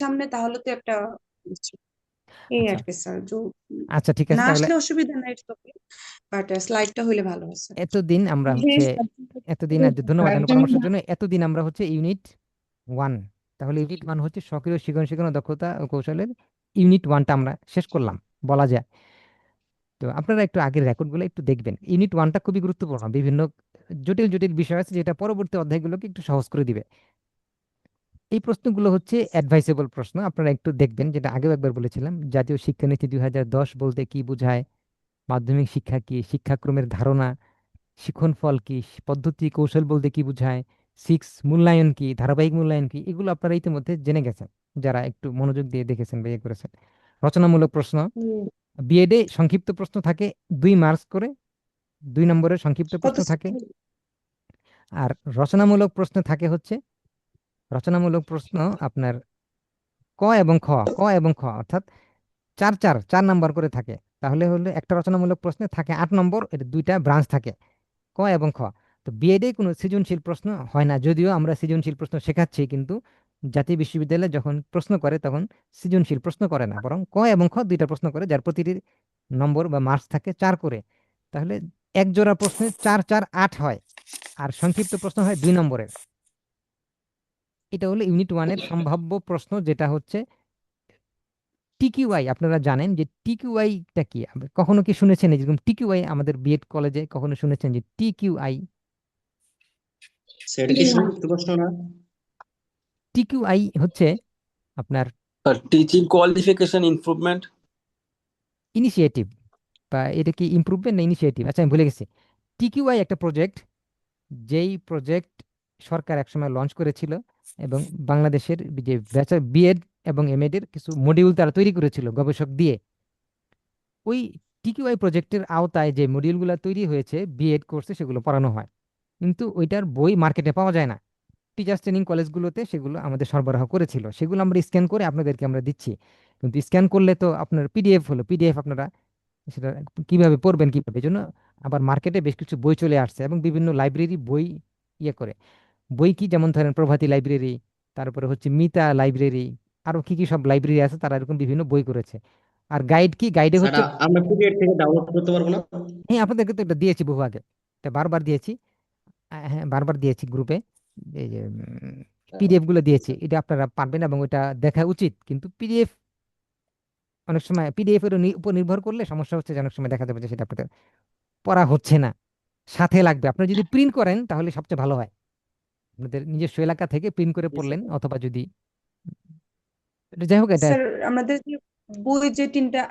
সামনে, তাহলে তো একটা এই আচ্ছা আর কি স্যার। আচ্ছা, ঠিক আছে না তাহলে। আসলে অসুবিধা নাই, বাট স্লাইডটা হইলে ভালো আছে। এতদিন আমরা হচ্ছে এতদিন ধন্যবাদ জানাই পরামর্শের জন্য। এতদিন আমরা হচ্ছে ইউনিট ওয়ান, তাহলে ইউনিট ওয়ান হচ্ছে সক্রিয় শিখন ও দক্ষতা ও কৌশলের ইউনিট ওয়ানটা আমরা শেষ করলাম বলা যায়। তো আপনারা একটু আগের রেকর্ডগুলো একটু দেখবেন। ইউনিট ওয়ানটা খুবই গুরুত্বপূর্ণ, বিভিন্ন জটিল জটিল বিষয় আছে যেটা পরবর্তী অধ্যায়গুলোকে একটু সহজ করে দিবে। এই প্রশ্নগুলো হচ্ছে অ্যাডভাইসেবল প্রশ্ন, আপনারা একটু দেখবেন। যেটা আগেও একবার বলেছিলাম, জাতীয় শিক্ষানীতি 2010 বলতে কি বোঝায়, মাধ্যমিক শিক্ষা কি, শিক্ষাক্রমের ধারণা, শিখন ফল কি, পদ্ধতি কৌশল বলতে কি বোঝায়, সিক্স মূল্যায়ন কি, ধারাবাহিক মূল্যায়ন কি, এগুলো আপনারা ইতিমধ্যে জেনে গেছেন যারা একটু মনোযোগ দিয়ে দেখেছেন বা ইয়ে করেছেন। রচনামূলক প্রশ্ন, হুম। বিএডে সংক্ষিপ্ত প্রশ্ন থাকে 2 মার্কস করে, 2 নম্বরের সংক্ষিপ্ত কত প্রশ্ন থাকে। আর রচনামূলক প্রশ্ন থাকে হচ্ছে, রচনামূলক প্রশ্ন আপনার ক এবং খ, ক এবং খ অর্থাৎ চার চার 4 নাম্বার করে থাকে। তাহলে হলে একটা রচনামূলক প্রশ্নে থাকে 8 নম্বর, এর দুইটা ব্রাঞ্চ থাকে, ক এবং খ। তো বিএডে কোনো সৃজনশীল প্রশ্ন হয় না, যদিও আমরা সৃজনশীল প্রশ্ন শেখাচ্ছি, কিন্তু জাতীয় বিশ্ববিদ্যালয়ে যখন প্রশ্ন করে তখন সৃজনশীল প্রশ্ন করে না, বরং ক এবং খ দুইটা প্রশ্ন করে, যার প্রতিটি নম্বর বা মার্কস থাকে 4 করে। তাহলে এক জোড়া প্রশ্নে 4 4 8 হয়, আর সংক্ষিপ্ত প্রশ্ন হয় 2 নম্বরের। এটা হলো ইউনিট ওয়ানের সম্ভাব্য প্রশ্ন, যেটা হচ্ছে টিকিউআই। আপনারা জানেন যে টিকিউআইটা কি? কখনো কি শুনেছেন এরকম টিকিউআই? আমাদের বিএড কলেজে কখনো শুনেছেন যে টিকিউআই? সেটা কি সংক্ষিপ্ত প্রশ্ন না? টিকিউআই হচ্ছে আপনার টিচিং কোয়ালিফিকেশন ইমপ্রুভমেন্ট। ইনিশিয়েটিভ, বা এটা কি ইমপ্রুভমেন্ট না ইনিশিয়েটিভ, আচ্ছা আমি ভুলে গেছি। টিকিউআই একটা প্রজেক্ট, যেই প্রজেক্ট সরকার একসময় লঞ্চ করেছিল, এবং বাংলাদেশের যে বিএড এবং এমএড এর কিছু মডিউল তারা তৈরি করেছিল গবেষক দিয়ে। ওই টিকিউআই প্রজেক্টের আওতায় যে মডিউলগুলো তৈরি হয়েছে বিএড কোর্সে, সেগুলো পড়ানো হয়, কিন্তু ওইটার বই মার্কেটে পাওয়া যায় না। টিচার্স ট্রেনিং কলেজগুলোতে সেগুলো আমাদের সরবরাহ করেছিল, সেগুলো আমরা স্ক্যান করে আপনাদেরকে আমরা দিচ্ছি। কিন্তু স্ক্যান করলে তো আপনার পিডিএফ হলো, পিডিএফ আপনারা সেটা কিভাবে পড়বেন, কিভাবে? এই জন্য আবার মার্কেটে বেশ কিছু বই চলে আসছে, এবং বিভিন্ন লাইব্রেরি বই ইয়ে করে। বই কি, যেমন ধরেন প্রভাতী লাইব্রেরি, তারপরে হচ্ছে মিতা লাইব্রেরি, আরো কি কি সব লাইব্রেরি আছে, তারা এরকম বিভিন্ন বই করেছে। আর গাইড কি, গাইডে হচ্ছে, সেটা আমরা পিডিএফ থেকে ডাউনলোড করতে পারবো না? হ্যাঁ আপনাদেরকে তো এটা দিয়েছি বহু আগে, এটা বারবার দিয়েছি। হ্যাঁ বারবার দিয়েছি গ্রুপে, এই যে পিডিএফ গুলো দিয়েছি, এটা আপনারা পারবেন এবং ওটা দেখা উচিত। কিন্তু পিডিএফ অনেক সময়, পিডিএফ এর উপর নির্ভর করলে সমস্যা হচ্ছে যে অনেক সময় দেখা যাবে যে সেটা আপনাদের পড়া হচ্ছে না, সাথে লাগবে। আপনারা যদি প্রিন্ট করেন তাহলে সবচেয়ে ভালো হয়, আপনাদের নিজস্ব এলাকা থেকে প্রিন্ট করে পড়লেন, অথবা যদি এটা যাই হোক এটা। স্যার, আমাদের যে বই যে তিনটা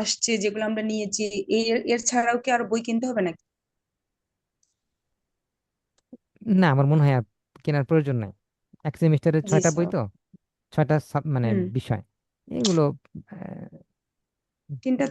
আসছে, যেগুলো আমরা নিয়েছি, এর এর ছাড়াও কি আর বই কিনতে হবে নাকি? না, আমার মনে হয় আর কেনার প্রয়োজন নাই। এক সেমিস্টারে জি 6টা বই, স্যার। তো 6টা মানে হুম। বিষয় এগুলো। তিনটা